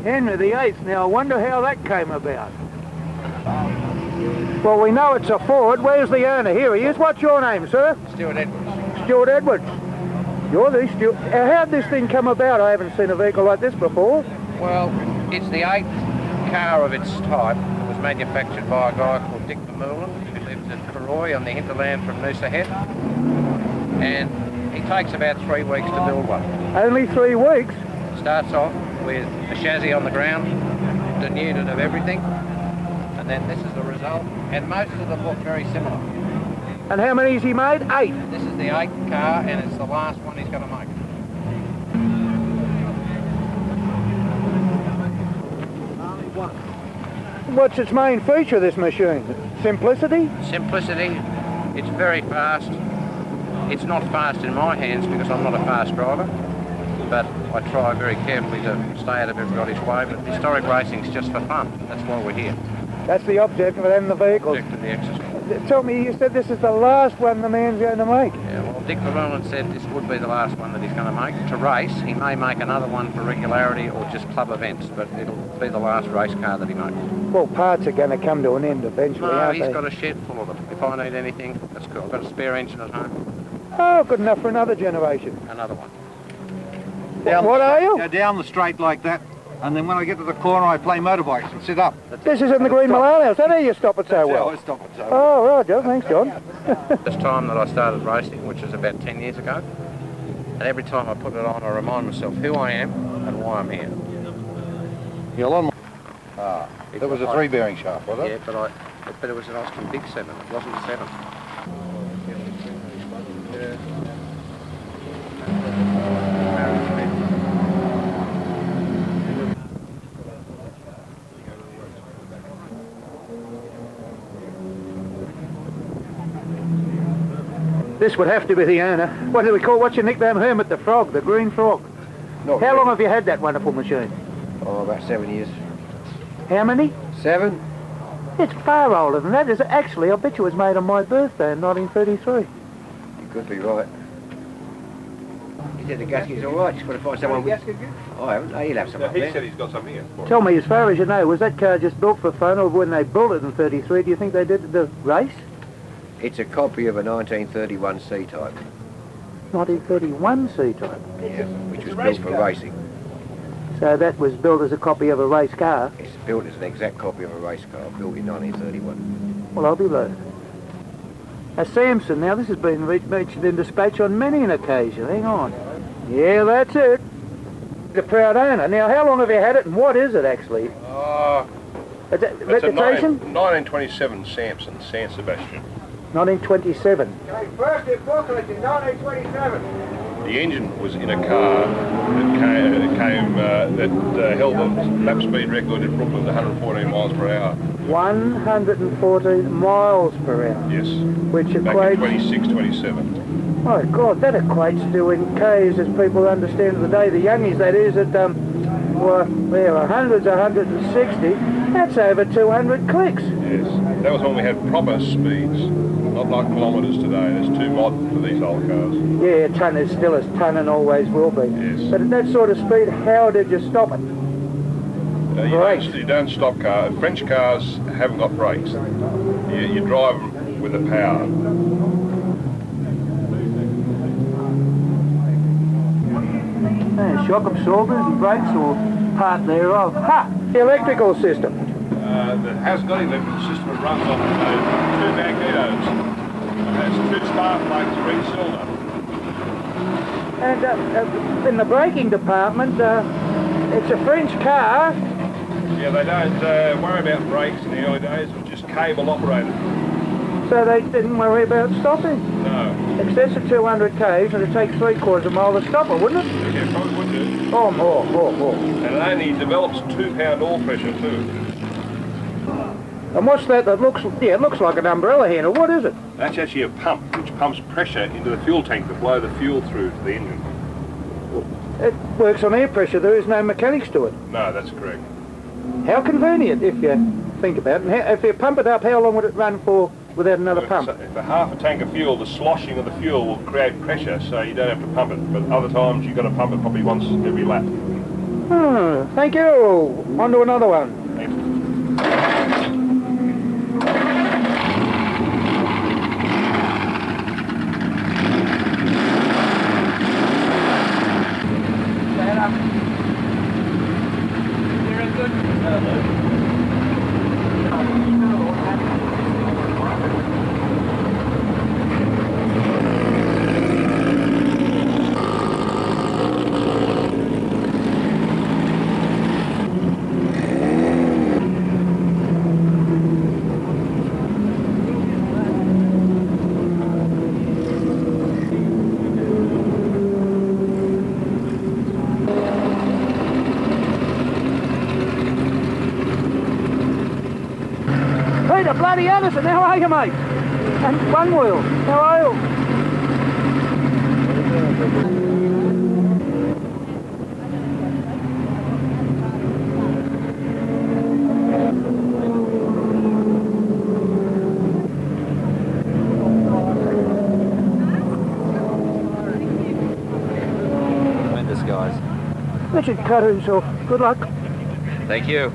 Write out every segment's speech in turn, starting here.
Henry VIII. Now I wonder how that came about. Well, we know it's a Ford. Where's the owner? Here he is. What's your name, sir? Stuart Edwards. Stuart Edwards. You're the Stuart. How'd this thing come about? I haven't seen a vehicle like this before. Well, it's the 8th car of its type. It was manufactured by a guy called Dick Vermeulen, who lives at Karoi on the hinterland from Noosa Head. And he takes about 3 weeks to build one. Only 3 weeks? Starts off with a chassis on the ground, denuded of everything, and then this is the result. And most of them look very similar. And how many has he made? 8? This is the 8th car, and it's the last one he's going to make. What's its main feature, this machine? Simplicity? Simplicity. It's very fast. It's not fast in my hands because I'm not a fast driver, but I try very carefully to stay out of everybody's way. But historic racing's just for fun. That's why we're here. That's the object of it and the vehicles. Object of the exercise. Tell me, you said this is the last one the man's going to make. Yeah, well, Dick Vermeulen said this would be the last one that he's going to make. To race, he may make another one for regularity or just club events, but it'll be the last race car that he makes. Well, parts are going to come to an end eventually, No, aren't he's they? got a shed full of them. If I need anything, that's cool. I've got a spare engine at home. Oh, good enough for another generation. Another one. What are you? Yeah, down the straight like that, and then when I get to the corner I play motorbikes and sit up. This is in the Green Milan House. How do you stop it so well? I stop it so well. Oh, right, Joe. Thanks, John. This time that I started racing, which was about 10 years ago, and every time I put it on I remind myself who I am and why I'm here. You're on. That was a 3-bearing shaft, was it? Yeah, but it was an Austin Big 7, it wasn't a 7. This would have to be the owner. What do we call, what's your nickname? Hermit the Frog, the Green Frog. Not How really. long have you had that wonderful machine? Oh, about 7 years. How many? 7? It's far older than that. It's actually, I bet you it was made on my birthday in 1933. You could be right. He said the gasket's all right, just got to find someone with... I haven't. Oh, he'll have some up there. He said he's got some here. Tell me, as far as you know, was that car just built for fun, or when they built it in 33, do you think they did the race? It's a copy of a 1931 C-type. 1931 C-type. Yeah, which was built for racing. So that was built as a copy of a race car. It's built as an exact copy of a race car, built in 1931. Well, I'll be blowed. A Samson, now this has been mentioned in dispatch on many an occasion. Hang on. Yeah, that's it. The proud owner. Now, how long have you had it, and what is it actually? Is it reputation? 1927 Samson, San Sebastian. 1927. First in booklet in 1927. The engine was in a car that held the lap speed record in Brooklyn at 114 miles per hour. 114 miles per hour. Yes. Which Back equates... in 26, 27. Oh God, that equates to in Ks as people understand of the day. The youngies, that is, at there are hundreds, 160. That's over 200 clicks. Yes. That was when we had proper speeds, not like kilometres today. It's too modern for these old cars. Yeah, a ton is still a ton and always will be. Yes. But at that sort of speed, how did you stop it? You don't stop cars. French cars haven't got brakes. You drive them with the power. Shock absorbers and brakes or part thereof. Ha! The electrical system. That has got electrical system. It runs off two magnetos. It has 2 spark plugs for each cylinder. And in the braking department, it's a French car. Yeah, they don't worry about brakes in the early days. It was just cable operated. So they didn't worry about stopping. No. Excess of 200 k's, and it takes 3/4 of a mile to stop it, wouldn't it? Yeah, probably would do. Oh, more. And it only develops 2-pound oil pressure too. And what's that looks, yeah, it looks like an umbrella handle. What is it? That's actually a pump which pumps pressure into the fuel tank to blow the fuel through to the engine. It works on air pressure. There is no mechanics to it. No, that's correct. How convenient, if you think about it. And if you pump it up, how long would it run for without another pump? If a half a tank of fuel, the sloshing of the fuel will create pressure, so you don't have to pump it. But other times you've got to pump it probably once every lap. Oh, thank you. On to another one. Peter bloody Anderson, how are you, mate? And One Wheel, how are you? Tremendous, guys. Richard cut himself. Good luck. Thank you.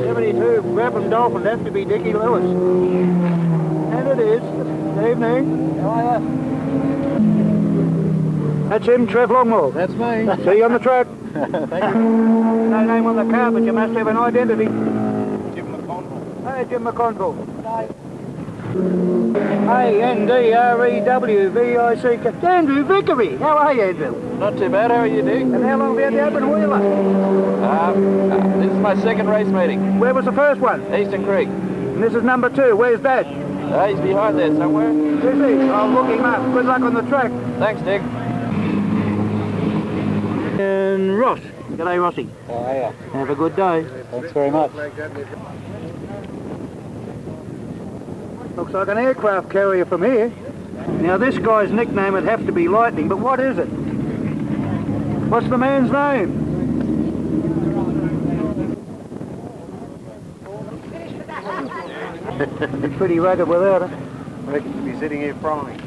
72, Grappling Dolphin, has to be Dickie Lewis. And it is. Good evening. How are you? That's him, Trev Longmore. That's me. See you on the track. Thank you. No name on the car, but you must have an identity. Jim McConnell. Hey, Jim McConnell. Hey, N-D-R-E-W-V-I-C-K. Andrew Vickery. How are you, Andrew? Not too bad. How are you, Dick? And how long have you had the open wheeler? This is my second race meeting. Where was the first one? Eastern Creek. And this is number 2. Where's Dad? He's behind there somewhere. Is he? I'll look him up. Good luck on the track. Thanks, Dick. And Ross. G'day, Rossi. How are you? Have a good day. Thanks very much. Looks like an aircraft carrier from here. Now this guy's nickname would have to be Lightning, but what is it? What's the man's name? Be pretty rugged without it. I reckon you'll be sitting here frying.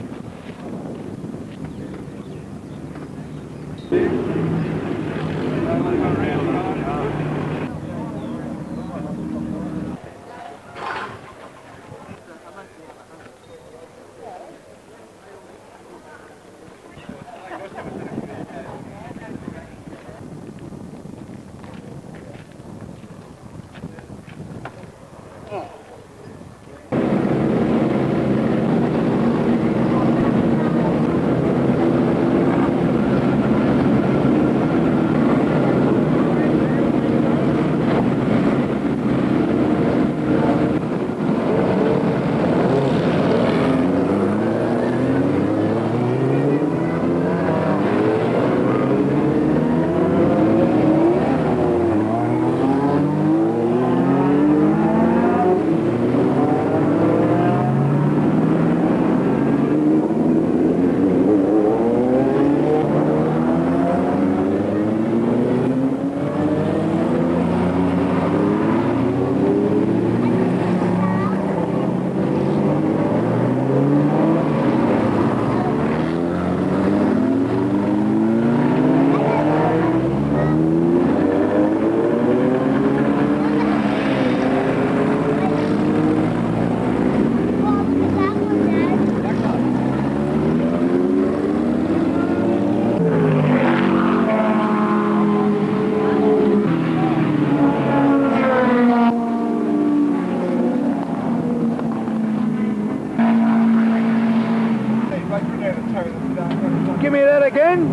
Give me that again.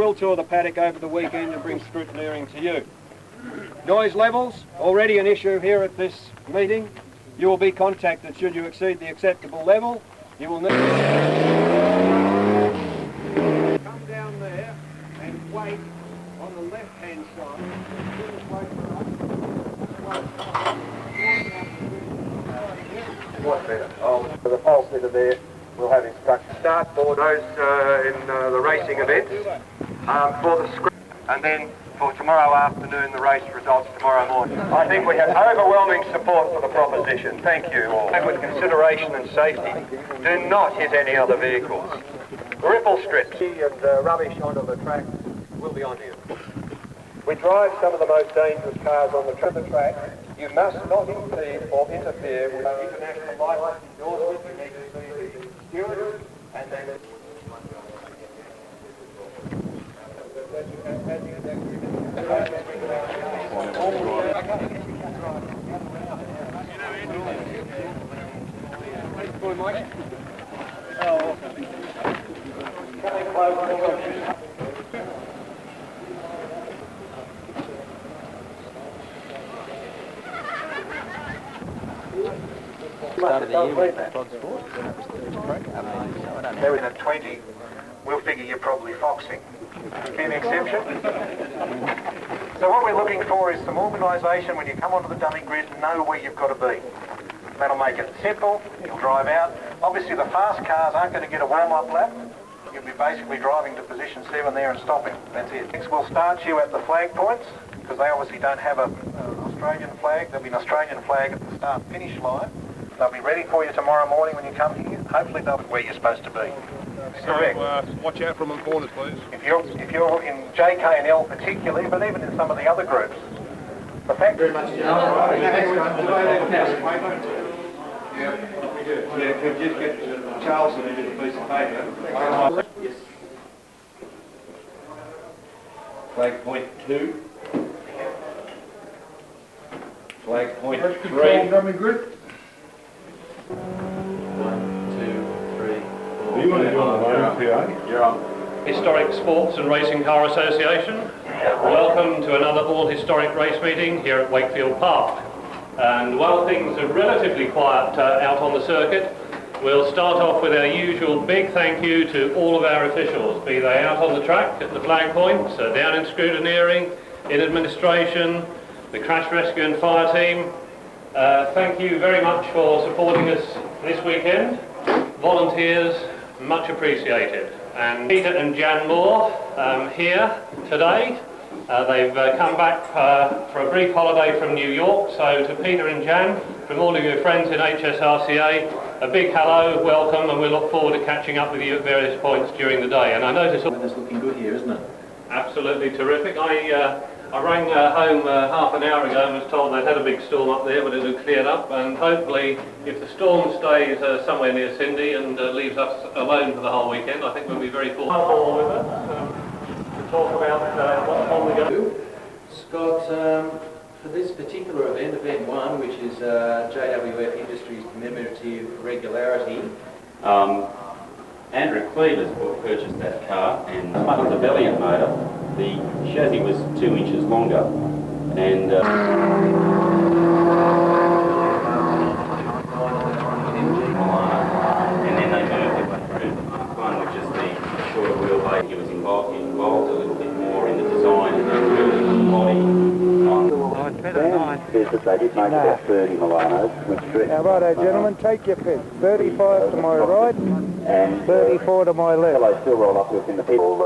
will tour the paddock over the weekend and bring scrutineering to you. Noise levels, already an issue here at this meeting. You will be contacted should you exceed the acceptable level. You will need to come down there and wait on the left-hand side. What's better? For the pole sitter there, we'll have instructions. Start for those in the racing events for the script, and then for tomorrow afternoon, the race results tomorrow morning. I think we have overwhelming support for the proposition. Thank you all. And with consideration and safety, do not hit any other vehicles. Ripple strips and rubbish onto the track will be on you. We drive some of the most dangerous cars on the track. You must not impede or interfere with international license endorsement. You need to see the stewards and then... Started the year with Motorsport. There was a 20. We'll figure you're probably foxing. An exception. So what we're looking for is some organisation when you come onto the dummy grid, know where you've got to be. That'll make it simple. You'll drive out. Obviously the fast cars aren't going to get a warm-up lap. You'll be basically driving to position 7 there and stopping. That's it. Next we'll start you at the flag points because they obviously don't have an Australian flag. There'll be an Australian flag at the start-finish line. They'll be ready for you tomorrow morning when you come here. Hopefully they'll be where you're supposed to be. Correct. Watch out from the corners, please. If you're in JK and L particularly, but even in some of the other groups, the fact very much. could just get Charles to do a piece of paper. Yes. Flag point 2. Flag point 3. You're on. Historic Sports and Racing Car Association. Welcome to another all-historic race meeting here at Wakefield Park. And while things are relatively quiet out on the circuit, we'll start off with our usual big thank you to all of our officials, be they out on the track at the flag points, down in scrutineering, in administration, the crash rescue and fire team. Thank you very much for supporting us this weekend. Volunteers, much appreciated. And Peter and Jan Moore here today. They've come back for a brief holiday from New York. So to Peter and Jan, from all of your friends in HSRCA, a big hello, welcome, and we look forward to catching up with you at various points during the day. And I notice... It's looking good here, isn't it? Absolutely terrific. I rang home half an hour ago and was told they'd had a big storm up there, but it had cleared up, and hopefully if the storm stays somewhere near Cindy and leaves us alone for the whole weekend, I think we'll be very fortunate with us to talk about what's on the go. Scott, for this particular event, Event 1, which is JWF Industries Commemorative Regularity, Andrew Cleaver's purchased that car, and much of the Valiant motor, the chassis was 2 inches longer, and then they moved it through Mark 1, which is the shorter wheelbase. He was involved a little bit more in the design and the body on says that they did make about 30 Milanos. Now righto gentlemen, take your pick. 35 to my right and 34 to my left. Well, they still roll up within the people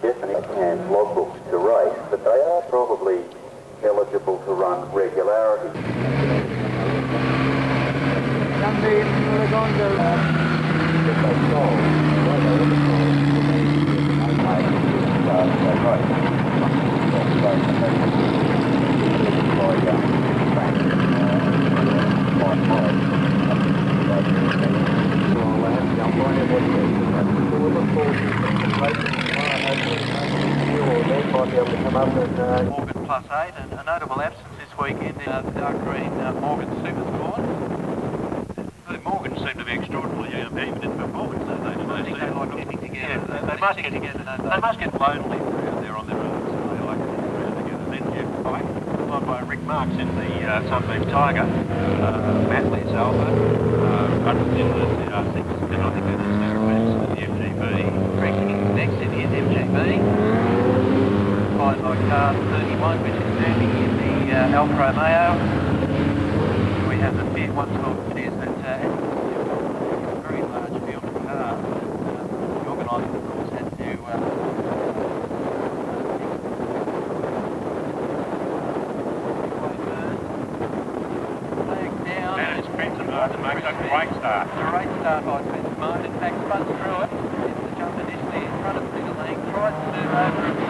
definition and logbooks to race, but they are probably eligible to run regularity. Morgan +8, and a notable absence this weekend in the dark green Morgan Super Sport. The Morgans seem to be extraordinarily even in performance, don't they? I think they like keeping together. Yeah, must get together, don't they? They must get lonely out there on their own, so they like to get around together. Then Jeff Pike, followed by Rick Marks in the Sunbeam Tiger, Matt Lee's Alpha, Rangott in the TR6, and I think they're the two events in the MGB. Rick next in the MGB, followed by car 31, which is moving in the Alfa Romeo. We have the Fiat 112 is that very large field of cars. The organiser, of course, had to down. And it's Spencer Martin makes a great start. Great start by Spencer Martin. In fact, spun through it. The jump initially in front of Peter Lang, tries to move over and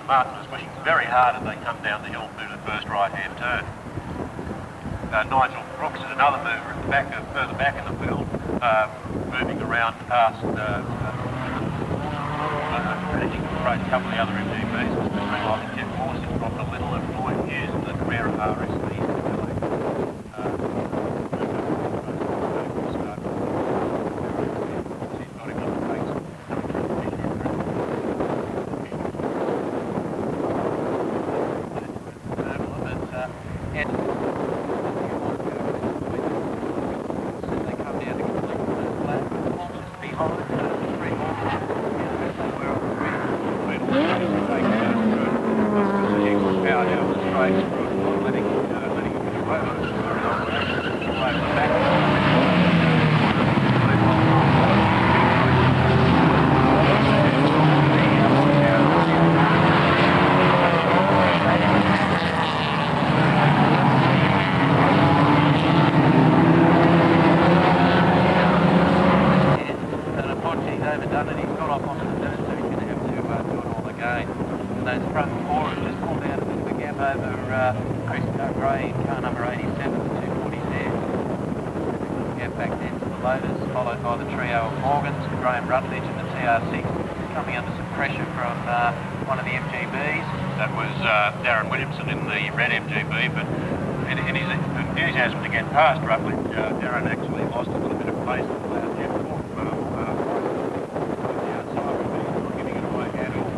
Martin was pushing very hard as they come down the hill through the first right-hand turn. Nigel Brooks is another mover at the back, further back in the field, moving around past managing to approach a couple of the other MGBs, especially like Jeff Morse has dropped a little, and Lloyd Hughes in the Carrera RSV. Past Rutledge, Darren actually lost a little bit of pace and allowed Jeff Ford to the outside of me, giving it away at all.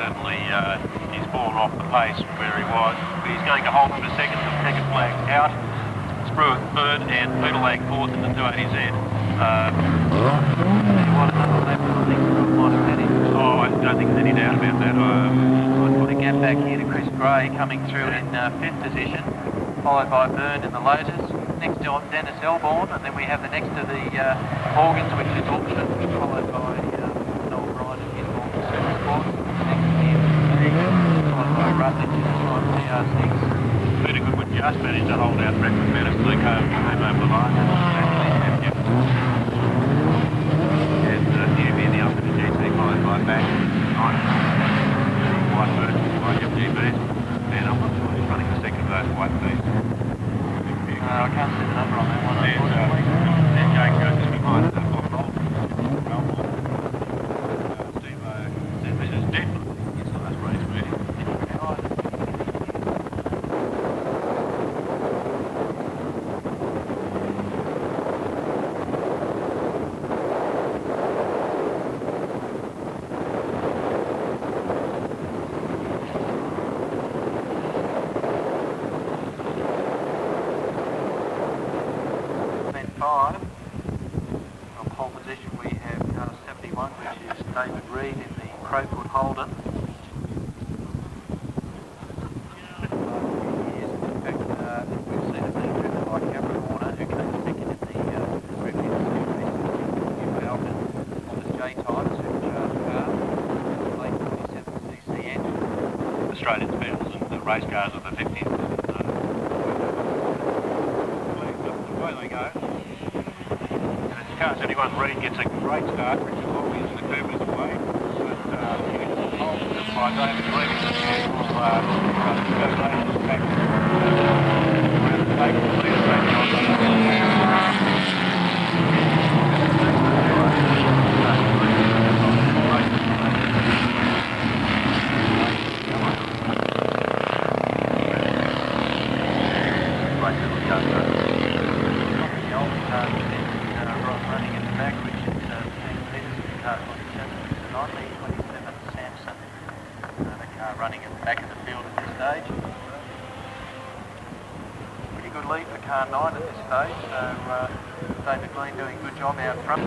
certainly he's fallen off the pace from where he was. He's going to hold for a second, the second flag out. Spruitt third and Peterlag fourth in the 280Z. Oh, I don't think there's any doubt about that. I'd put a gap back here to Chris Gray coming through in fifth position, followed by Byrne in the Lotus. Next to Dennis Elborn, and then we have the next to the Morgans, which is Auction, followed by Noel Bryan in Morgan Supersport. Next to him, followed by Rutledge in the TR6. Peter Goodwin just managed to hold out Bradford Menace. Luke Home came over the line. And Newby in the upper GT, followed by Back. White Bird by FGB. And I'm not sure who's running the second of those white bees. I can't see the number on that one. There's Jake Jones behind Bob Bolton. Steve is definitely in the last race meeting. On pole position we have car 71, which is David Reed in the Crowfoot Holden. In fact, we've seen it being driven by Cameron Warner, who came second in the Review Series in Falcon on the J-type supercharged car, late 27cc engine. Australian pedals and the race cars of the 50s. The way they go. Car 71 Reed gets a great start. Richard Lawley is in the curve his way. But he gets hold by David Reed and will go back around the back. Running in the back, which is 10 metres in car 27, it's a 1927 Samson. The car running in the back of the field at this stage. Pretty good lead for car 9 at this stage, so David Glean doing a good job out front.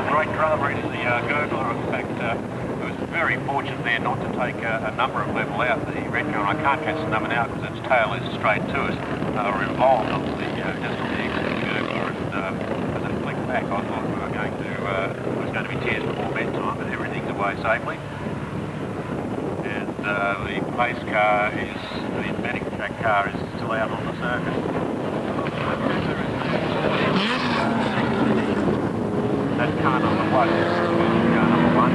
Great driver is the Gurgler. In fact, it was very fortunate there not to take a number of level out. The red car, I can't catch the number now because its tail is straight to us. Were involved on the just on the exit of the Gurgler, and as it flicked back, I thought we were going to it was going to be tears before bedtime, but everything's away safely. And the pace car is the medic track car is still out on the circuit. That's car number 1. Car number 1.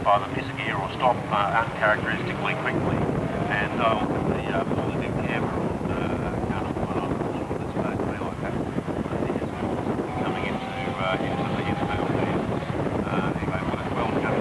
Either miss a gear or stop uncharacteristically quickly, and all the new camera on car number 1, I'm not sure what it's supposed to be like that. I think it's coming into the infield there. Anyway, well done.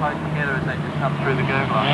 Close together as they just come through the gurgler.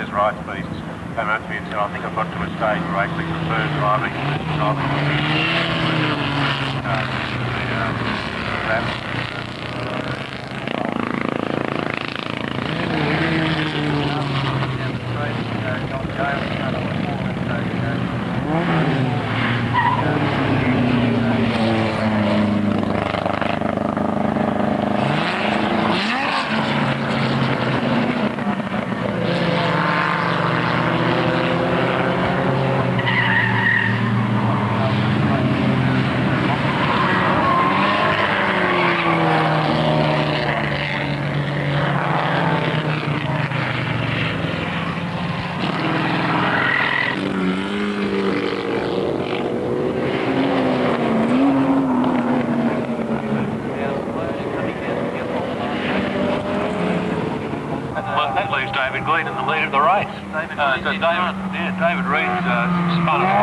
Les Wright's beasts came up to me and said, I think I've got to a stage where I actually prefer driving David Reed's spun it in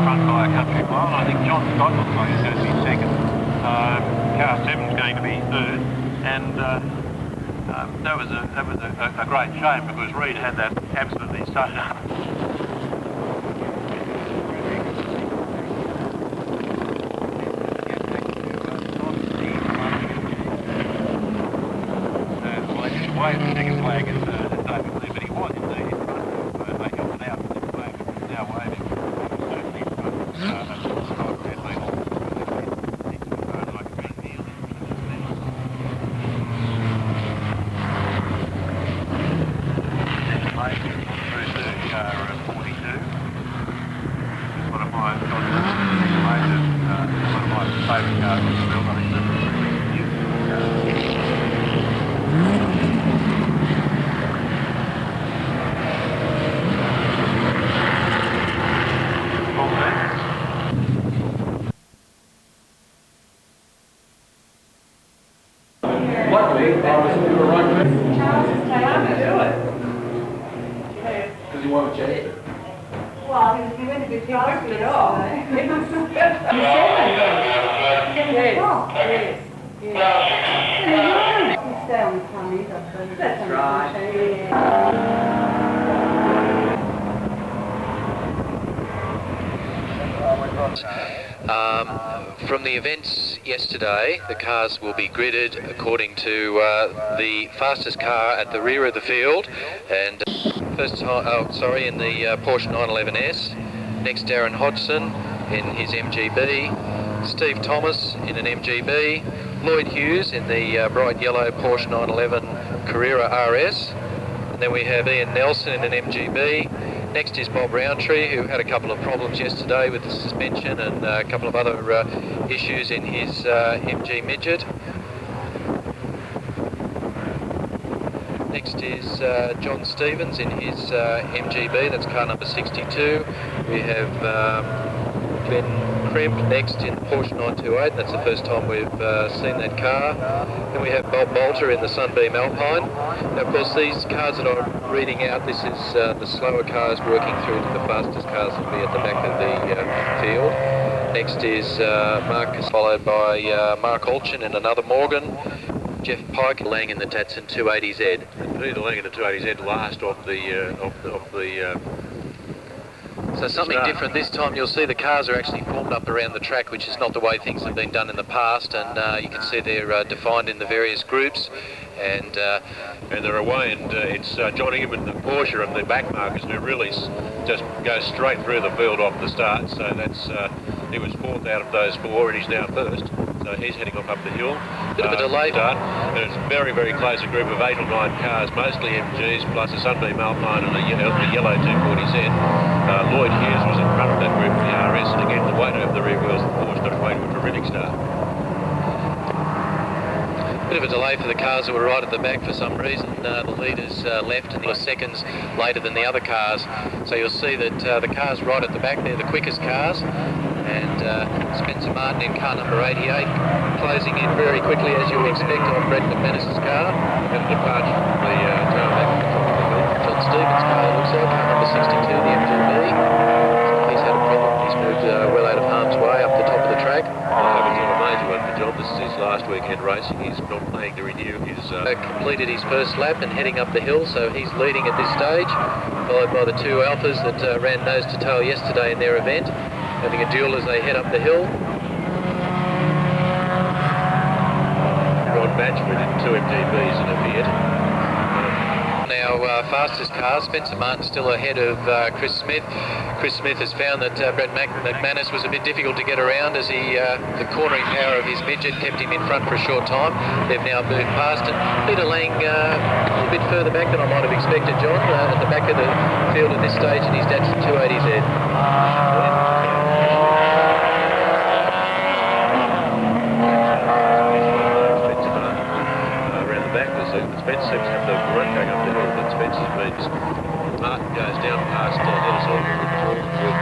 front by a country mile. I think John Scott looks like he's going to be second. Car 7's going to be third, and that was a great shame because Reed had that absolutely sewn up. Wave the second flag is David Lee, but he was indeed in front of they helped it out with the flag, but he's now waving certainly in front of Scott and Lee. Like a big deal. Next flag through to car 42. It's one of my favourite cars in the field. I think it's a really beautiful car. Luckily, I was in the right place. Charles is taking to do it. Because he wanted to change it. Well, he went a bit fast it off. Yes. You stay on the tummies, I suppose. That's right. From the events yesterday, the cars will be gridded according to the fastest car at the rear of the field, and first time, in the Porsche 911S. Next, Darren Hodgson in his MGB, Steve Thomas in an MGB, Lloyd Hughes in the bright yellow Porsche 911 Carrera RS, and then we have Ian Nelson in an MGB. Next is Bob Roundtree, who had a couple of problems yesterday with the suspension and a couple of other issues in his MG Midget. Next is John Stevens in his MGB, that's car number 62. We have Ben Crimp next in Porsche 928, that's the first time we've seen that car. Then we have Bob Bolter in the Sunbeam Alpine. Now, of course, these cars that I'm reading out, this is the slower cars working through to the fastest cars that will be at the back of the field. Next is Marcus, followed by Mark Olchin in another Morgan. Jeff Pike laying in the Datsun 280Z. Either laying in the 280Z last of the So something different this time. You'll see the cars are actually formed up around the track, which is not the way things have been done in the past, and you can see they're defined in the various groups, and they're away, and it's John Ingham, the Porsche, and the back markers who really just go straight through the field off the start. So that's he was fourth out of those four, and he's now first. So he's heading off up the hill. Bit of a delay. And it's very, very close, a group of 8 or 9 cars, mostly MGs, plus a Sunbeam Alpine and a yellow 240Z. Lloyd Hughes was in front of that group in the RS, and again, the weight over the rear wheels of the Porsche got away to a terrific start. Bit of a delay for the cars that were right at the back for some reason. The leaders left and they were seconds later than the other cars. So you'll see that the cars right at the back, they're the quickest cars. And Spencer Martin in car number 88, closing in very quickly as you would expect on Brett McManus's car. And the departure from the tarmac. John Stevens' car, it looks like, car number 62, the MGB. So he's had a problem. He's moved well out of harm's way up the top of the track. It's not a major one for John. This is his last weekend racing. He's not planning to renew his completed his first lap and heading up the hill, so he's leading at this stage, followed by the two Alphas that ran nose to tail yesterday in their event, having a duel as they head up the hill. Rod Batchford in 2 MGBs in a Fiat. Now fastest car, Spencer Martin still ahead of Chris Smith. Chris Smith has found that Brett McManus was a bit difficult to get around as the cornering power of his midget kept him in front for a short time. They've now moved past and Peter Lang a little bit further back than I might have expected, John, at the back of the field at this stage in his Datsun 280Z. Spence seems to have the run going up the hill, but Spencer's means Martin goes down past Dennis Orwell with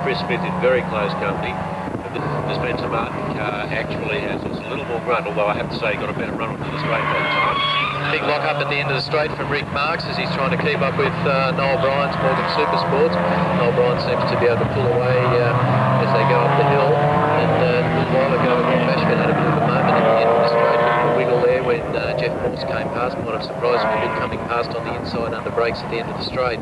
Chris Smith in very close company. The Spencer Martin car actually has a little more grunt, although I have to say he got a better run onto the straight that time. Big lock up at the end of the straight from Rick Marks as he's trying to keep up with Noel Bryan's Morgan Supersports. Noel Bryan seems to be able to pull away as they go up the hill, and a little while ago Ron Bashford had a bit of a moment at the end of the straight, a wiggle there when Jeff Morse came past. Might have surprised him a bit coming past on the inside under brakes at the end of the straight.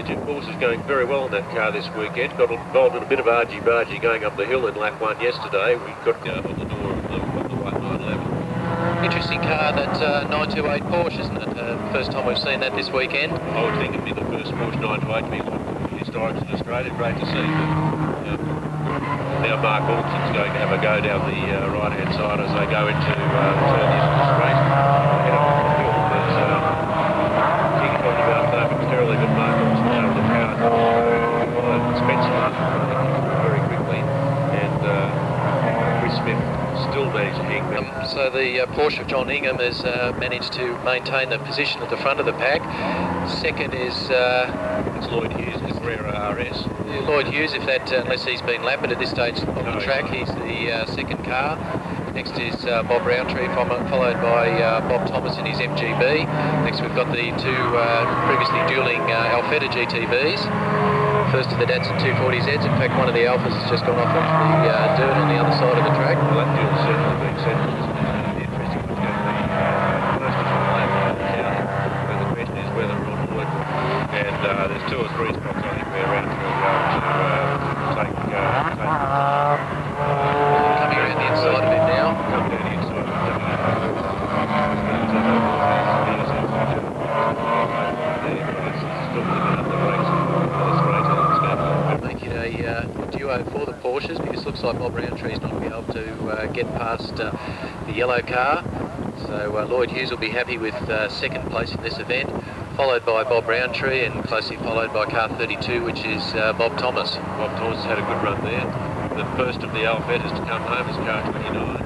Jeff Morse is going very well in that car this weekend. Got involved in a bit of argy-bargy going up the hill in lap 1 yesterday. We got on the door of the white 911. Interesting car, that 928 Porsche, isn't it? First time we've seen that this weekend. I would think it'd be the first Porsche 928 to be historic in Australia. Great to see. But, now Mark Alton's going to have a go down the right-hand side as they go into turn into the straight. Head up the hill, but King talking about momentarily, but Mark Alton over the power. Spencer Martin running very quickly, and Chris Smith still managed to hang back. So the Porsche of John Ingham has managed to maintain the position at the front of the pack. Second is it's Lloyd Hughes, the Carrera RS. Lloyd Hughes, if that, unless he's been lapped at this stage of the track, he's the second car. Next is Bob Roundtree, followed by Bob Thomas in his MGB. Next we've got the two previously dueling Alfetta GTVs. First of the Datsun 240Zs. In fact, one of the Alphas has just gone off into the dirt on the other side of the track. Well, that duel certainly being said is interesting. It's going to be most of the lap but the question is whether it will work. And there's 2 or 3 spots I think where Roundtree will go to take coming around the inside of him now. Come down the inside of him. Making a duo for the Porsches, because it looks like Bob Roundtree's not going to be able to get past the yellow car. So Lloyd Hughes will be happy with second place in this event, followed by Bob Roundtree and closely followed by car 32, which is Bob Thomas. Bob Thomas has had a good run there. The first of the Alfettas to come home is car 29.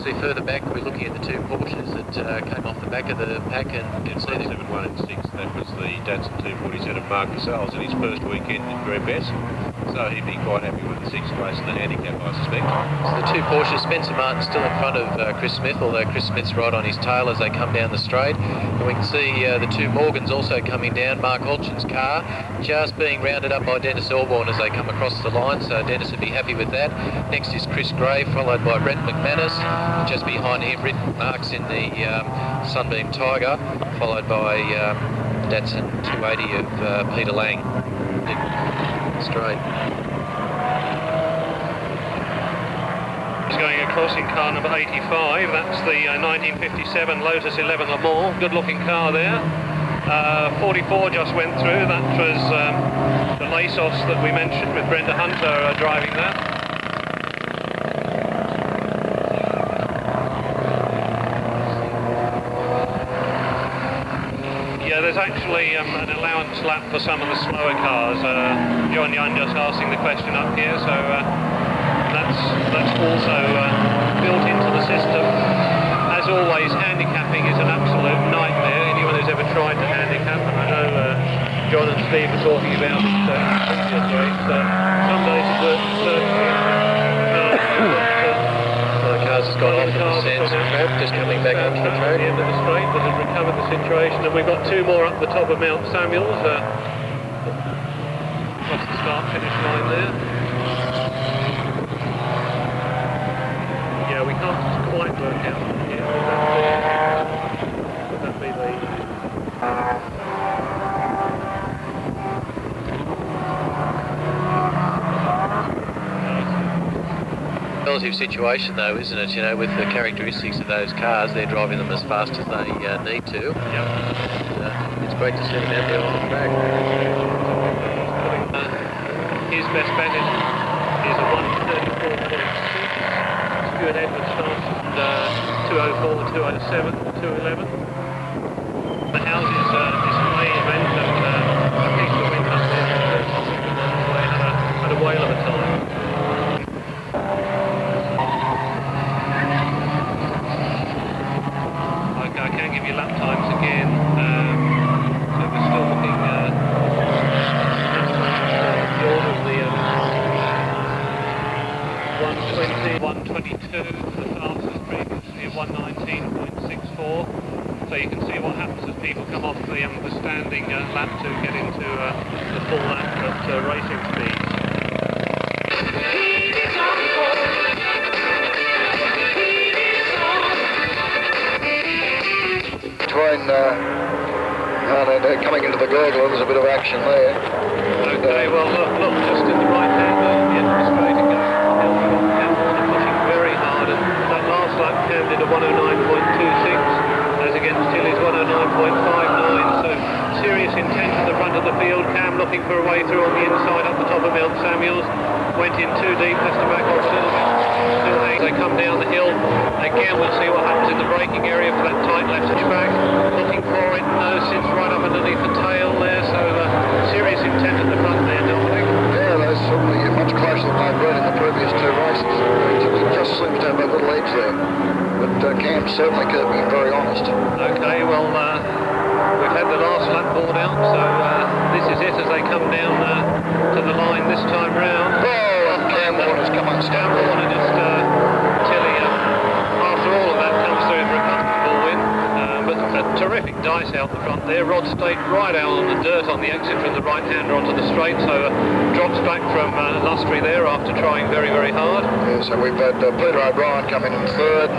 See further back, we're looking at the two Porsches that came off the back of the pack, and you can see them. 7-1 and 6. That was the Datsun 240Z of Mark Lascelles in his first weekend in Grebet. So he'd be quite happy with the 6th place in the handicap, I suspect. So the two Porsches, Spencer Martin still in front of Chris Smith, although Chris Smith's right on his tail as they come down the straight. And we can see the two Morgans also coming down. Mark Holchin's car just being rounded up by Dennis Elborn as they come across the line, so Dennis would be happy with that. Next is Chris Gray, followed by Brent McManus. Just behind him, Rick Marks in the Sunbeam Tiger, followed by Datsun 280 of Peter Lang. Straight. He's going across in car number 85. That's the 1957 Lotus 11 Le Mans. Good looking car there. 44 just went through. That was the Lasos that we mentioned, with Brenda Hunter driving that. Yeah, there's actually an allowance lap for some of the slower cars. John Young just asking the question up here, so that's also built into the system. As always, handicapping is an absolute nightmare. Anyone who's ever tried to handicap, and I know John and Steve were talking about it in previous race, some days it works certainly. Cars has gone off in the sands of trap, just coming back onto the track. At the end of the straight that has recovered the situation, and we've got 2 more up the top of Mount Samuels. Across the start-finish line there. Yeah, we can't quite work out from here. Would that be the... Relative situation though, isn't it? You know, with the characteristics of those cars, they're driving them as fast as they need to. It's great to see them out there on the track. His best bet is a 134.6. Stuart Edwards fast 204, 207, 211. The house is way rent and a piece of wind up there. They had a whale of a time. I can give you lap times again. So we're still looking the order of the 120, 122 for the fastest, previously 119.64. So you can see what happens as people come off the standing lap to get into the full lap at racing speeds. Between coming into the gurgler, there's a bit of action there. Okay, well look, just in the right hand at the end of the straight again. Hamilton pushing very hard, and that last lap Cam did a 109.26, as against Tilly's 109.59. So serious intent at the front of the field. Cam looking for a way through on the inside up the top of Mount Samuels. Went in too deep, has to back off a little bit. Still they come down the hill. Again, we'll see what happens in the braking area for that tight left track. Looking for it, no, sits right up underneath the tail there, so serious intent at the front there, Dominic. Yeah, they're certainly much closer than they've been in the previous two races. It just seems to have a little edge there. But Cam's certainly keeping him very honest. Okay, well, we've had the last lap board out, so this is it as they come down to the line this time round. Oh, Cam Warner's come unstuck. Cam Warner just, Tilly, after all of that, comes through for a comfortable win. But a terrific dice out the front there. Rod State right out on the dirt on the exit from the right-hander onto the straight, so drops back from Lustry there after trying very, very hard. Yeah, so we've had Peter O'Brien come in third,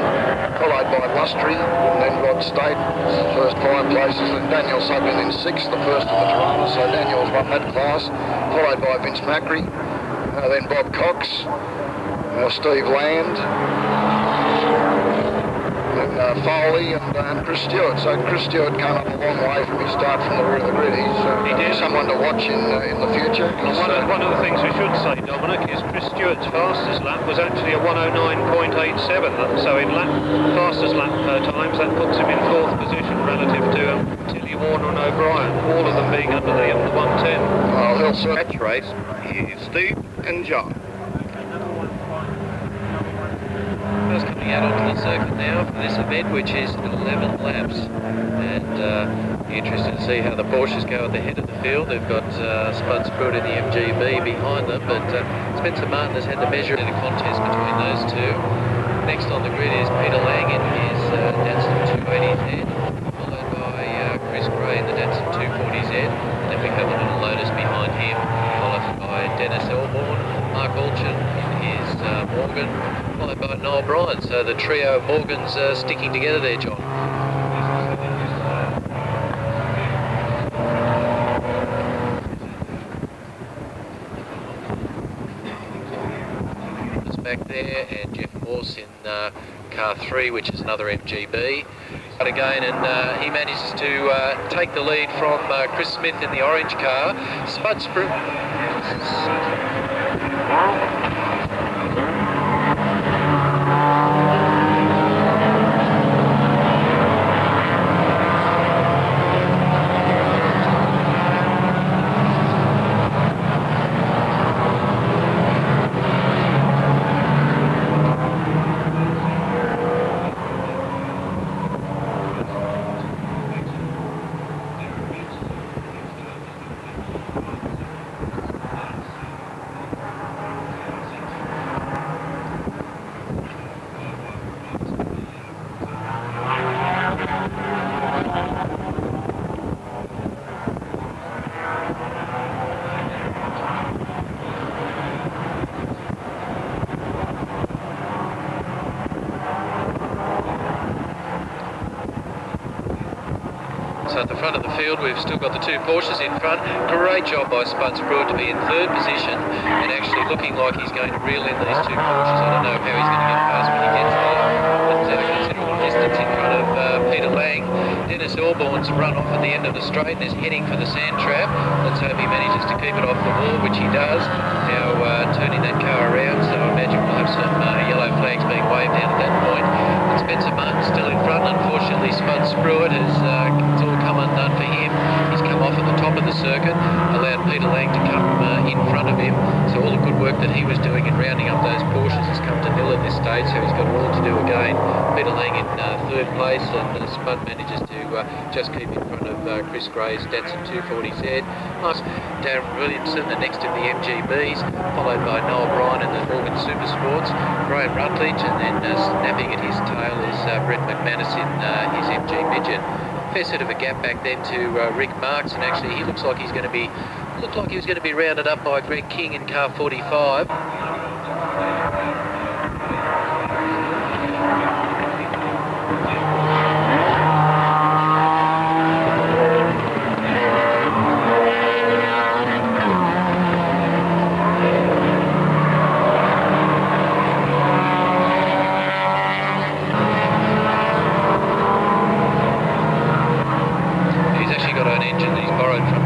followed by Lustry, and then Rod State, first 5 places, and Daniel Sugden in 6th, the first of the Toronto, so Daniel's won that class, followed by Vince Macri, then Bob Cox, Steve Land, and Foley and Chris Stewart. So Chris Stewart came up a long way from his start from the rear of the grid. He's someone to watch in the future. One of the things we should say, Dominic, is Chris Stewart's fastest lap was actually a 109.87. So in fastest lap times, that puts him in 4th position relative to Tilly, Warner and O'Brien, all of them being under the 110. Oh, he'll search race. Here's Steve and John. Just coming out onto the circuit now for this event, which is 11 laps, and interested to see how the Porsches go at the head of the field. They've got Spud Spruitt in the MGB behind them, but Spencer Martin has had to measure in a contest between those two. Next on the grid is Peter Lang in his Datsun 280Z, followed by Chris Gray in the Datsun 240Z, and then we have a little Lotus behind him, followed by Dennis Elborn, Mark Alchin in his Morgan, followed by Noel Bryan. So the trio of Morgans sticking together there, John. It's back there, and Jeff Morse in car 3, which is another MGB. But again, and he manages to take the lead from Chris Smith in the orange car. Spud Spruitt. at the front of the field. We've still got the two Porsches in front. Great job by Spud Spruitt to be in third position and actually looking like he's going to reel in these two Porsches. I don't know how he's going to get past when he gets there, but considerable distance in front of Peter Lang. Dennis Elborn's run off at the end of the straight and is heading for the sand trap. Let's hope he manages to keep it off the wall, which he does. Now turning that car around, so I imagine we'll have some yellow flags being waved out at that point. But Spencer Martin's still in front. Unfortunately, Spud Spruitt has it's all come undone for him. He's come off at the top of the circuit, allowed Peter Lang to come in front of him. So all the good work that he was doing in rounding up those Porsches has come to nil at this stage, so he's got it all to do again. Peter Lang in third place, and Spud manages to just keep in front of Chris Gray's Datsun 240Z. Plus Darren Williamson, the next of the MGBs, followed by Noel Bryan in the Morgan Supersports, Graham Rutledge, and then snapping at his tail is Brett McManus in his MG Midget. Fair set of a gap back then to Rick Marks, and actually he looks like he's going to be he was going to be rounded up by Greg King in car 45.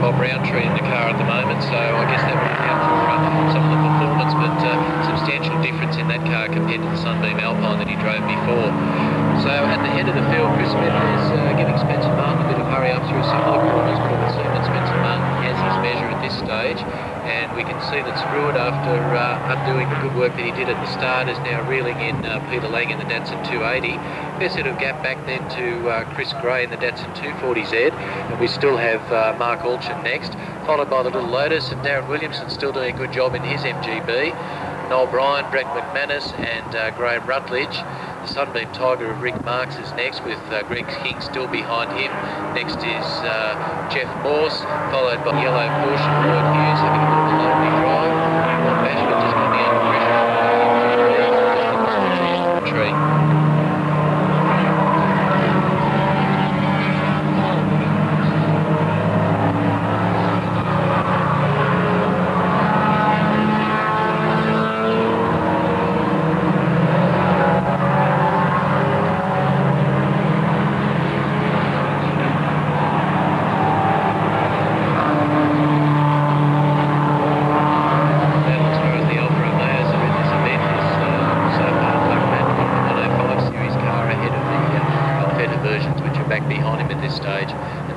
Roundtree in the car at the moment, so I guess that would account for some of the performance, but substantial difference in that car compared to the Sunbeam Alpine that he drove before. So at the head of the field, Chris Smith is giving Spencer Martin a bit of hurry up through some of the corners, but it would seem that Spencer Martin has his measure at this stage, and we can see that Spruitt, after undoing the good work that he did at the start, is now reeling in Peter Lang in the Datsun 280. Fair set of gap back then to Chris Gray in the Datsun 240Z, and we still have Mark Alchin next, followed by the Little Lotus, and Darren Williamson still doing a good job in his MGB. Noel Bryan, Brett McManus and Graham Rutledge. The Sunbeam Tiger of Rick Marks is next, with Greg King still behind him. Next is Jeff Morse, followed by yellow Porsche Lloyd Hughes having a bit of a lonely drive. Ron Bashford just coming under pressure. Tree.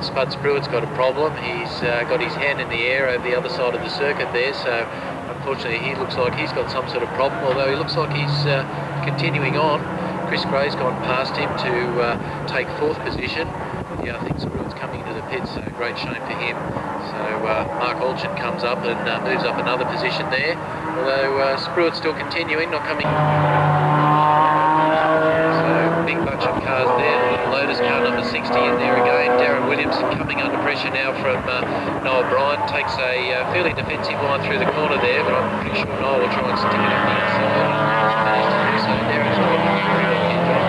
Spud Spruitt's got a problem. He's got his hand in the air over the other side of the circuit there, so unfortunately he looks like he's got some sort of problem, although he looks like he's continuing on. Chris Gray's gone past him to take fourth position. Yeah, I think Spruitt's coming into the pit, so great shame for him. So Mark Alchin comes up and moves up another position there, although Spruitt's still continuing, not coming. So big bunch of cars there. Lotus car number 60 in there again. Darren Williamson coming under pressure now from Noel Bryan. Takes a fairly defensive line through the corner there, but I'm pretty sure Noel will try and stick it up the inside. Managed to do so. Darren's got a very well hit job.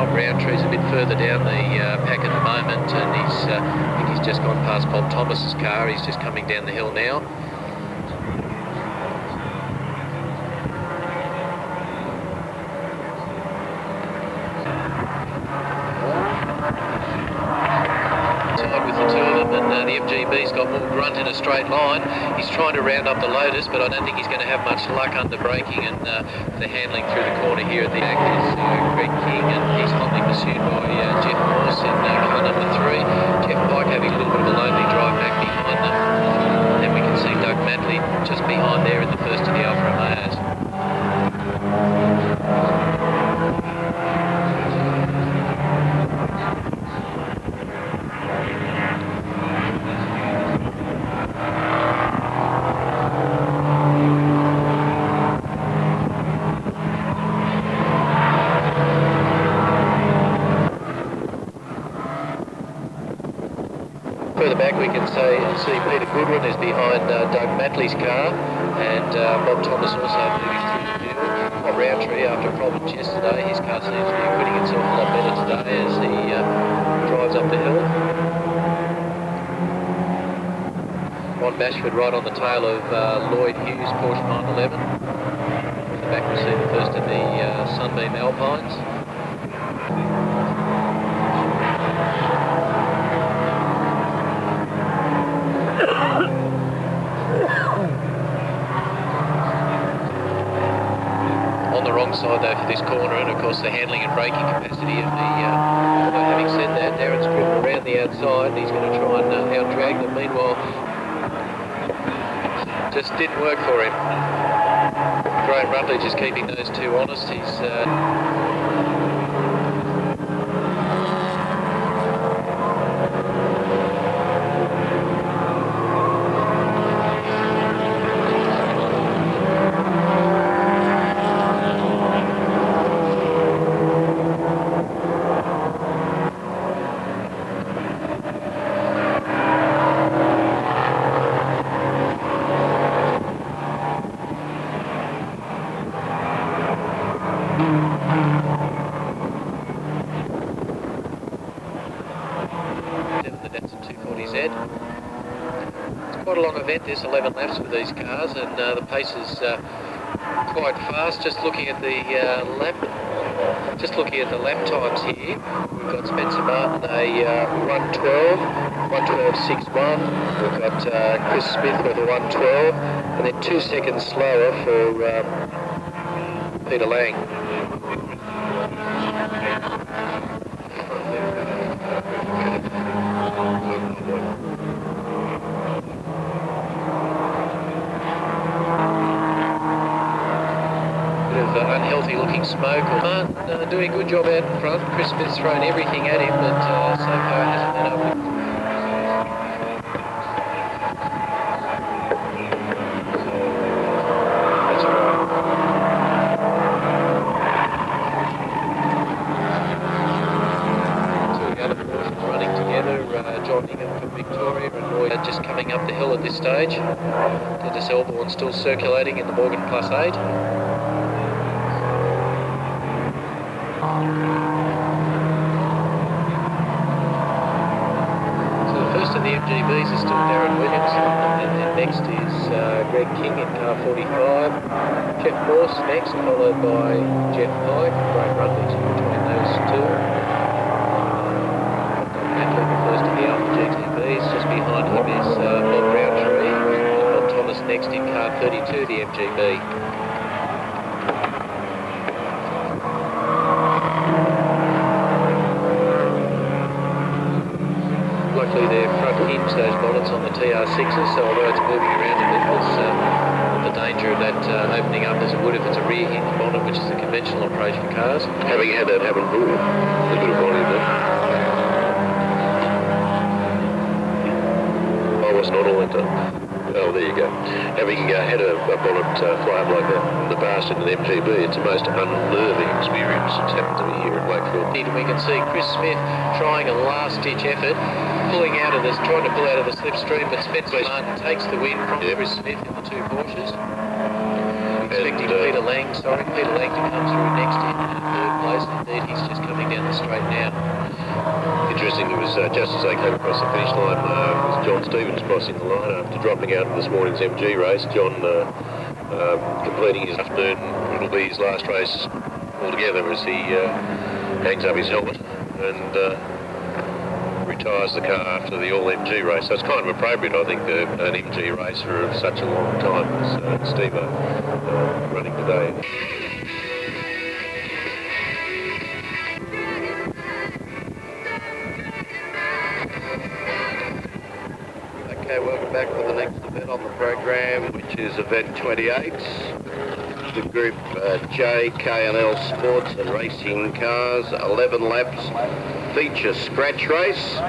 Roundtree's a bit further down the pack at the moment, and I think he's just gone past Bob Thomas's car. He's just coming down the hill now. With the two of them, and the MGB's got more grunt in a straight line. He's trying to round up the Lotus, but I don't think he's going to have much luck under braking and the handling through the corner here at the back. Is Greg King, and he's hotly pursued by Jeff Morse in car number 3. Jeff Pike having a little bit of a lonely drive back behind them. And then we can see Doug Madley just behind there in the first of the Alfa Romeos. back we can see Peter Goodwin is behind Doug Matley's car, and Bob Thomas also moving through the field. Bob Roundtree, after problems yesterday, his car seems to be acquitting itself a lot better today as he drives up the hill. Ron Bashford right on the tail of Lloyd Hughes, Porsche 911. At the back we see the first of the Sunbeam Alpines. On the wrong side though for this corner, and of course the handling and braking capacity of the although having said that, Darren's driven around the outside and he's going to try and out-drag them. Meanwhile, just didn't work for him. Graham Rutledge is keeping those two honest. He's this 11 laps for these cars, and the pace is quite fast. Just looking at the lap times here, we've got Spencer Martin a 1:12.61. We've got Chris Smith with a 1:12, and then 2 seconds slower for Peter Lang. Unhealthy looking smoke. Martin doing a good job out in front. Chris Smith's thrown everything at him, but so far hasn't been able to. That's right. So the other Porsches running together. John Ingham from Victoria and Roy just coming up the hill at this stage. Dennis Elborn still circulating in the Morgan Plus 8. The MGBs is still Darren Williams, and then next is Greg King in car 45, Jeff Morse next, followed by Jeff Pike, Graham Rutledge between those two. Matley, the first of the Alpha GTBs, just behind him is Bob Roundtree, and Bob Thomas next in car 32, the MGB. Luckily they're front hinged, those bonnets on the TR6s, so although it's moving around a bit, there's the danger of that opening up as it would if it's a rear hinged bonnet, which is the conventional approach for cars. Having had that happen before, a bit of volume there. I was not all that time. Oh, there you go. Having had a bonnet fly up like that in the past in an MGB, it's the most unnerving experience that's happened to me here at Wakefield. And we can see Chris Smith trying a last-ditch effort, trying to pull out of the slipstream, but Spencer Martin takes the win from Chris Smith in the two Porsches. Expecting Peter Lang to come through next in third place. Indeed, he's just coming down the straight now. Interesting, it was just as they came across the finish line, was John Stevens crossing the line after dropping out of this morning's MG race. John completing his afternoon, it'll be his last race altogether as he hangs up his helmet and retires the car after the all-MG race. So it's kind of appropriate, I think, an MG race for such a long time as Steve-O running today. Okay, welcome back for the next event on the program, which is event 28. The Group J, K and L Sports and Racing Cars, 11 laps, feature scratch race.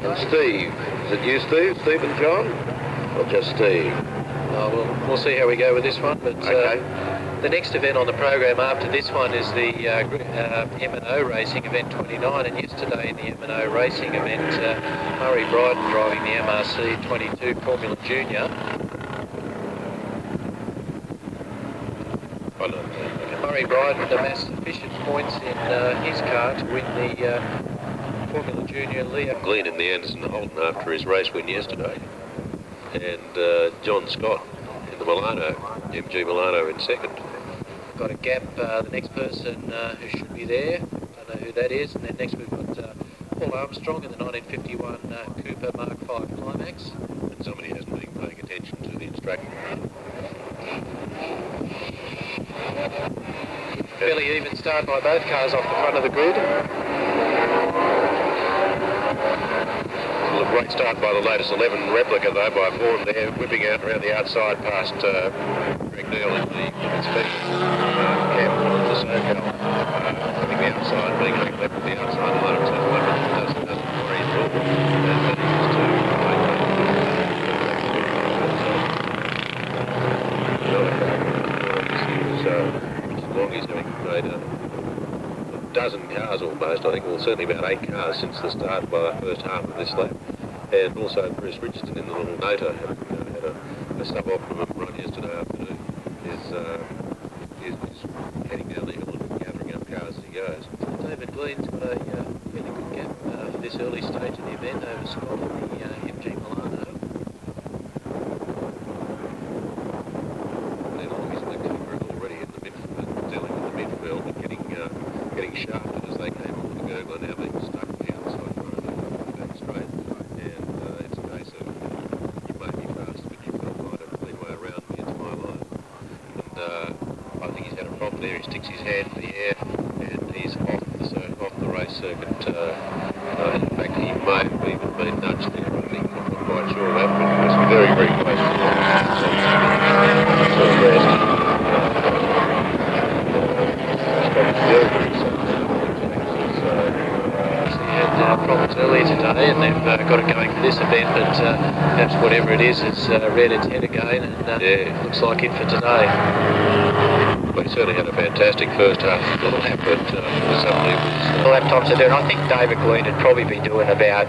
And Steve, is it you, Steve and John? Or just Steve? We'll see how we go with this one, but okay. The next event on the program after this one is the M&O Racing Event 29, and yesterday in the M&O Racing event, Murray Bryden driving the MRC 22 Formula Junior. Murray Bryden amassed sufficient points in his car to win the Formula Junior Leo. Glenn in the Anderson Holden after his race win yesterday, and John Scott in the Milano, MG Milano in second. Got a gap, the next person who should be there, don't know who that is, and then next we've got Paul Armstrong in the 1951 Cooper Mark V Climax. And somebody hasn't been paying attention to the instruction. Fairly even start by both cars off the front of the grid. Well, a great start by the latest 11 replica though by Vaughan there, whipping out around the outside past Greg Neal in the women's feet. Cam on the SoCal, whipping the outside, being left with the outside line, so doesn't worry at all. And manages to he's having made a dozen cars almost, I think, well certainly about 8 cars since the start by the first half of this lap. And also Bruce Richardson in the little Nota had a sub-optimum run yesterday afternoon. Is heading down the hill and gathering up cars as he goes. David Gleen's got a fairly good gap for this early stage of the event over Scott on the MG Milano. Getting shafted as they came off the gurgler, now being stuck on the outside front of the back straight. And it's a case of you may be fast, but you've got to find a clean way around me into my line. And I think he's had a problem there. He sticks his hand in the air and he's off the race circuit. In fact, he may have even been nudged there. I think I'm not quite sure of that, but it was very, very close to problems earlier today, and they've got it going for this event, but perhaps whatever it is has reared its head again, and looks like it for today. Well, he certainly had a fantastic first half of the lap, but suddenly it was... The lap times are doing, I think David Gleen would probably be doing about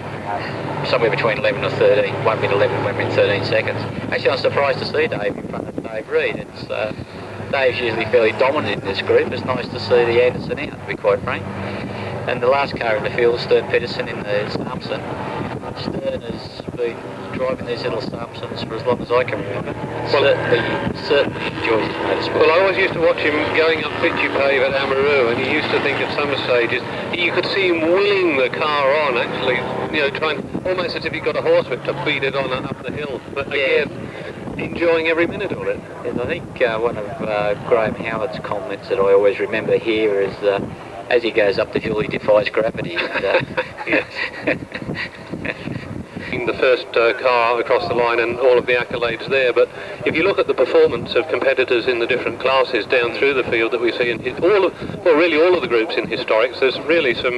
somewhere between 11 or 13, 1 minute 11, 1 minute 13 seconds. Actually, I was surprised to see Dave in front of Dave Reed. It's Dave's usually fairly dominant in this group. It's nice to see the Anderson out, to be quite frank. And the last car in the field, Stern Pedersen in the Samson. Stern has been driving these little Samsons for as long as I can remember. Certainly enjoys his motorsport. Well, I always used to watch him going up Pitchy Pave at Amaroo, and he used to think at some stages you could see him wheeling the car on, actually, trying almost as if he got a horsewhip to beat it on up the hill. But again, enjoying every minute of it. Yes, I think one of Graham Howard's comments that I always remember here is as he goes up the hill, he defies gravity. The first car across the line and all of the accolades there, but if you look at the performance of competitors in the different classes down through the field that we see in all of the groups in historics, there's really some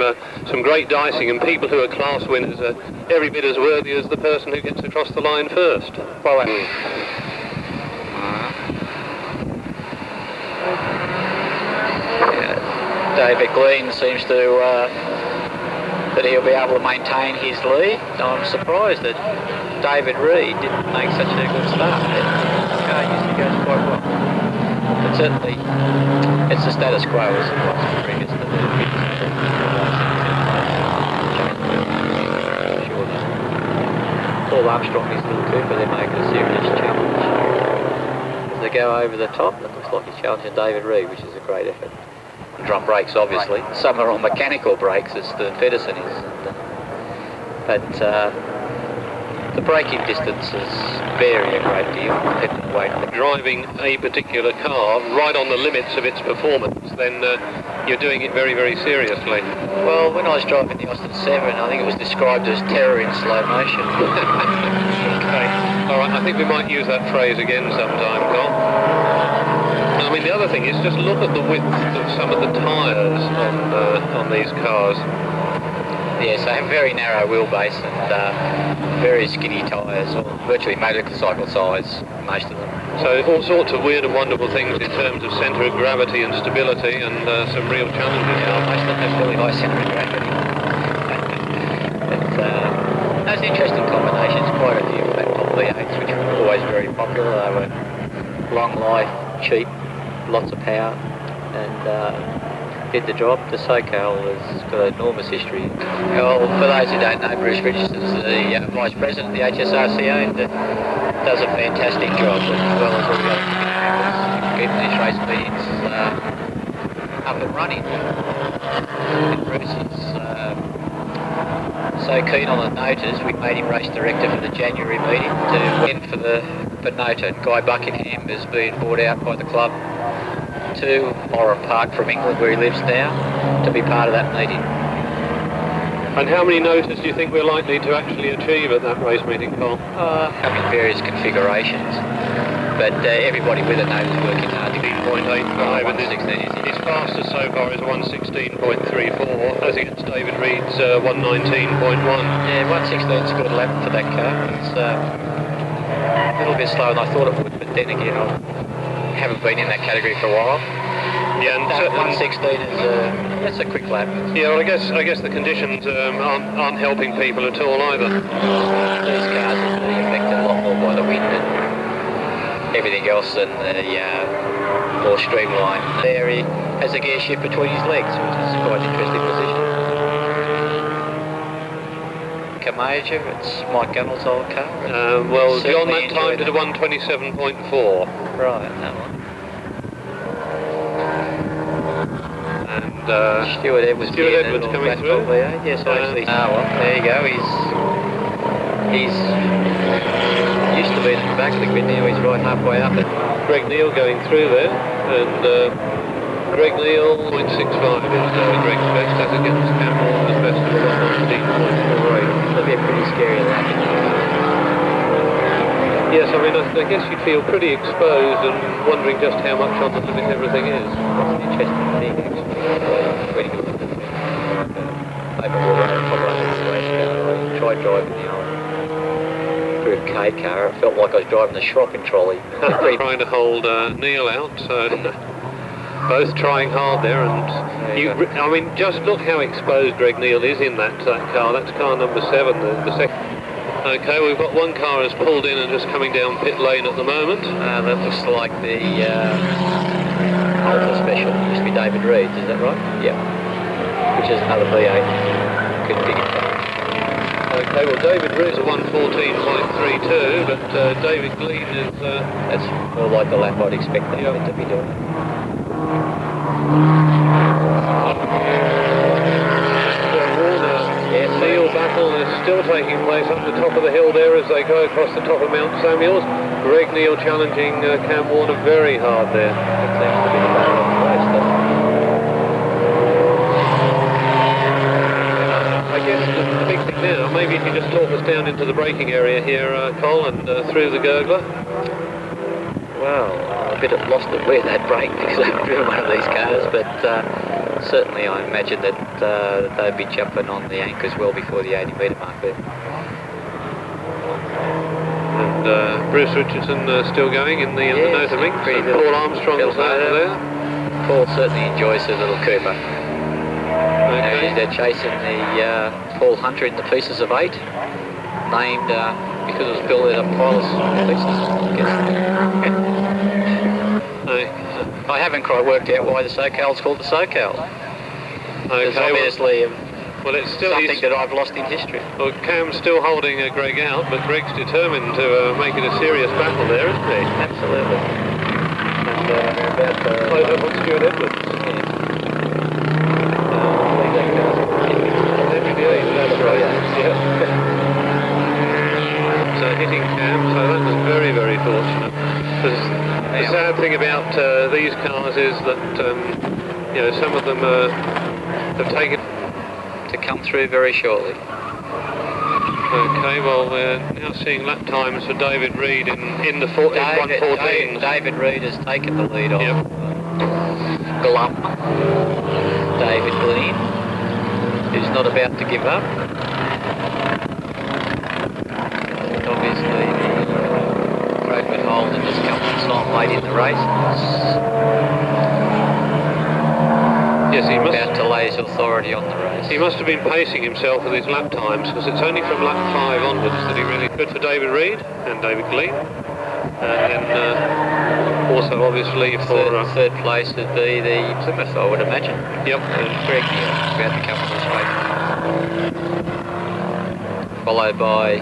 great dicing, and people who are class winners are every bit as worthy as the person who gets across the line first. Well, David Gleen seems to that he'll be able to maintain his lead. I'm surprised that David Reed didn't make such a good start. The car usually goes quite well. But certainly, it's the status quo as it was previous to the Paul Armstrong, his little Cooper, they're making a serious challenge. As they go over the top, it looks like he's challenging David Reed, which is a great effort. Drum brakes, obviously. Some are on mechanical brakes, as Stern Pedersen is. But the braking distances vary a great deal, depending on the weight. Driving a particular car right on the limits of its performance, then you're doing it very, very seriously. Well, when I was driving the Austin 7, I think it was described as terror in slow motion. Okay. All right, I think we might use that phrase again sometime, Carl. I mean, the other thing is just look at the width of some of the tyres on these cars. Yes, they have very narrow wheelbase and very skinny tyres, or virtually motorcycle size, most of them. So all sorts of weird and wonderful things in terms of centre of gravity and stability, and some real challenges. Yeah, most of them have really high centre of gravity. Those interesting combinations, quite a few flat top V8s, which were always very popular. They were long life, cheap, lots of power, and did the job. The SoCal has got an enormous history. Well, for those who don't know, Bruce Richardson is the Vice President of the HSRCA and does a fantastic job, as well as all the other members, keeping these race meetings up and running. And Bruce is so keen on the Notas, we made him race director for the January meeting to win for Nota. Guy Buckingham has been bought out by the club to Motorsport Park from England, where he lives now, to be part of that meeting. And how many Notas do you think we're likely to actually achieve at that race meeting, Carl? Having various configurations, but everybody with a Nota is working hard to get 0.85, and his fastest so far is 116.34, as against David Reed's 119.1. Yeah, 116's a good lap for that car. It's a little bit slower than I thought it would, but then again, I haven't been in that category for a while. Yeah, and 116 is that's a quick lap. Yeah, well, I guess the conditions aren't helping people at all either. These cars are being affected a lot more by the wind and everything else, and more streamlined. There he has a gear shift between his legs, which is quite an interesting position. Major, it's Mike Gunnell's old car. Well, John that time did a 127.4. Right, that one. And Stuart Edwards coming through. Yes, actually. Well, there you go. He's used to be at the back of the grid, now he's right halfway up it. Greg Neal going through there, and Greg Neal 0.65 is Greg's best, as against Campbell's best of 119.48. That'd be a pretty scary lap. Yes, I mean, I guess you'd feel pretty exposed and wondering just how much on the limit everything is. That's an interesting thing, actually. Pretty good. Overall, I tried driving the old Group K car. It felt like I was driving the shopping trolley. Trying to hold Neil out, so both trying hard there, and I mean, just look how exposed Greg Neal is in that car. That's car number 7, the second. Okay, we've got one car has pulled in and just coming down pit lane at the moment. That looks like the Ultra Special. It used to be David Reed's, is that right? Yeah. Which is another V8. Good big car. Okay, well, David Reed's a 114.32, but David Glean is... That's more like the lap I'd expect them to be doing. Neil battle is still taking place up the top of the hill there as they go across the top of Mount Samuels. Greg Neal challenging Cam Warner very hard there. That seems to be the battle of the race, doesn't it? I guess the big thing now, maybe if you just talk us down into the braking area here, Cole, and through the gurgler. Well, I'm a bit lost at where that brake because I've driven one of these cars, but certainly I imagine that they'd be jumping on the anchors well before the 80 metre mark there. And Bruce Richardson still going in the Nota mix. Paul Armstrong is there. Paul certainly enjoys the little Cooper. Okay. They're chasing the Paul Hunter in the pieces of 8, named because it was built out of piles pieces, I guess. I haven't quite worked out why the SoCal's called the SoCal. It's obviously well, it's still something that I've lost in history. Well, Cam's still holding Greg out, but Greg's determined to make it a serious battle there, isn't he? Absolutely. And about close up on Stuart Edwards. So hitting Cam, so that was very, very fortunate. The sad thing about these cars is that you know, some of them have taken to come through very shortly. Okay, well we're now seeing lap times for David Reed in the 114. David Reed has taken the lead on Glump. David Glean, who's not about to give up. And obviously the with Holden just coming on late in the race. Yes, he must. About to lay his authority on the race. He must have been pacing himself with his lap times, because it's only from lap 5 onwards that he really good for David Reed and David Glean. And then also obviously for... Third place would be the Plymouth, I would imagine. Yep. Greg about to come on this race. Followed by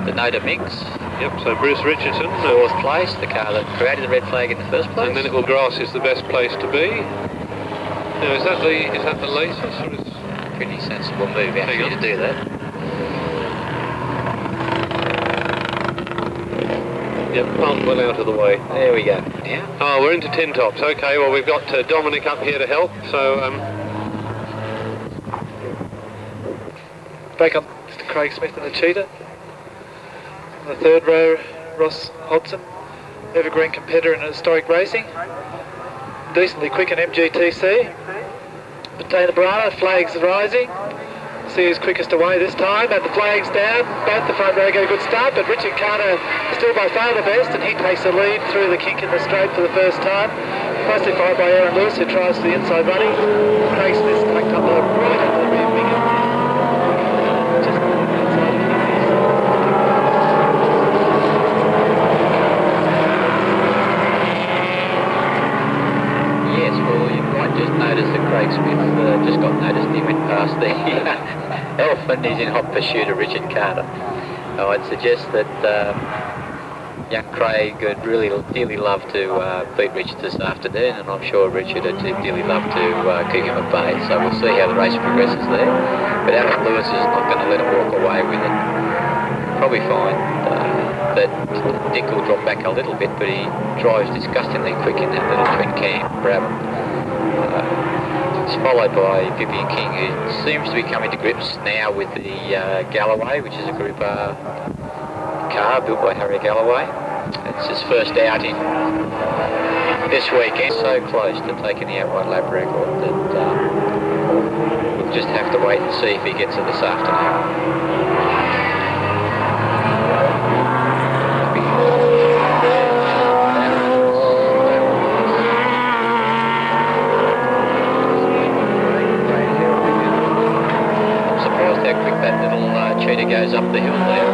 the Noda Mix. Yep, so Bruce Richardson. Fourth place, the car that created the red flag in the first place. And then Little Grass is the best place to be. Now, is that the latest, or is... Pretty sensible move actually to do that. Yep, pump well out of the way. There we go. Yeah. Oh, we're into tin tops. Okay, well we've got Dominic up here to help. So back on Mr. Craig Smith and the Cheetah. On the third row, Ross Hodson, evergreen competitor in historic racing. Decently quick in MGTC. But Dana Brana, flags rising. See who's quickest away this time, and the flag's down. Both the front row get a good start, but Richard Carter still by far the best, and he takes the lead through the kink in the straight for the first time. Closely followed by Aaron Lewis, who tries the inside running. Craig Smith's tucked up the right and the rear winger. Just inside of Yes, well, you might just notice that Craig Smith just got noticed he went past the elephant. He's in hot pursuit of Richard Carter. I'd suggest that young Craig would really dearly love to beat Richard this afternoon, and I'm sure Richard would dearly love to keep him at bay. So we'll see how the race progresses there. But Aaron Lewis is not going to let him walk away with it. Probably find that Dick will drop back a little bit, but he drives disgustingly quick in that little twin cam Brabham. It's followed by Vivian King, who seems to be coming to grips now with the Galloway, which is a Group R car built by Harry Galloway. It's his first outing this weekend. So close to taking the outright lap record that we'll just have to wait and see if he gets it this afternoon. Cheetah goes up the hill there.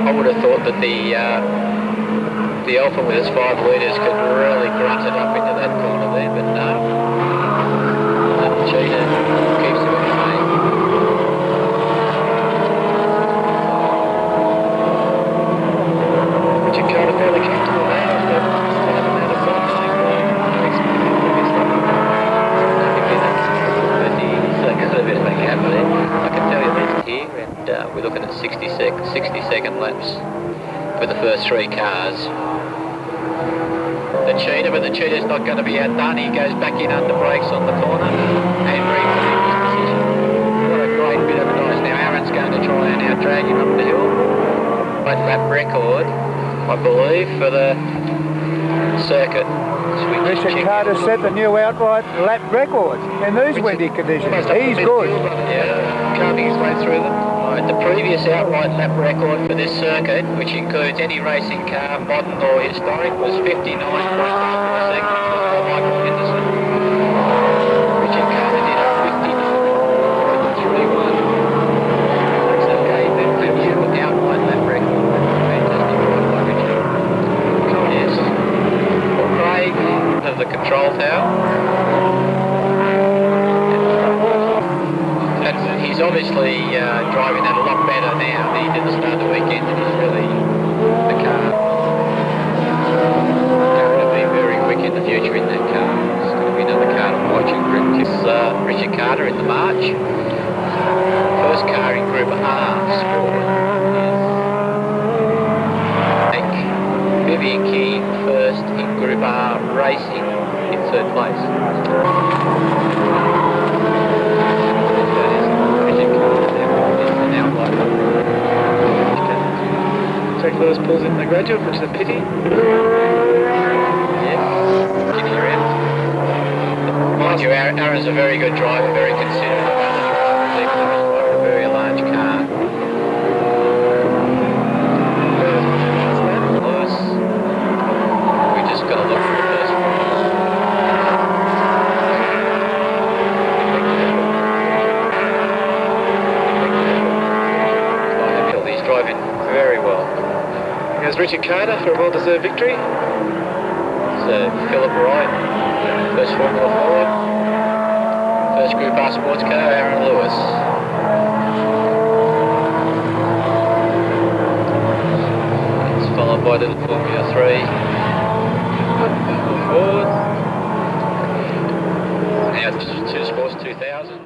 I would have thought that the Alpha with its 5 litres could really grunt it up into that corner there, but no. The Cheetah keeps it at bay. Richard Carter fairly comfortable now after starting out of boxing. Got a bit of a gap there. I can tell you this here, and we're looking at 60-second laps for the first 3 cars. The Cheetah, but the Cheetah's not going to be outdone. He goes back in under brakes on the corner and reclaims his position. What a great bit of advice. Now Aaron's going to try and out-drag him up the hill. Late lap record, I believe, for the circuit. Richard Carter set the new outright lap record in these windy conditions. He's good. Yeah, carving his way through them. Right, the previous outright lap record for this circuit, which includes any racing car, modern or historic, was 59.54 seconds for Michael Henderson. Richard Carter did a 59.31. So okay, the new outright lap record. Fantastic ride by Richard. Yes. Craig of the control tower. He's obviously driving that a lot better now than he did at the start of the weekend, and he's really the car going to be very quick in the future in that car. It's going to be another car to watch in Group. This Richard Carter in the March. First car in Group R Sport is Vivian King first in Group R Racing in 3rd place. Jack Lewis pulls in the graduate, which is a pity. Yeah, getting around. Mind you, Aaron's a very good driver, very considerate about the drivers, even though he's driving a very large car. is Richard Carter for a well-deserved victory. So Philip Wright, first Formula Ford. First Group R sports car, Aaron Lewis. It's followed by the Formula 3 Ford. Now to Sports 2000.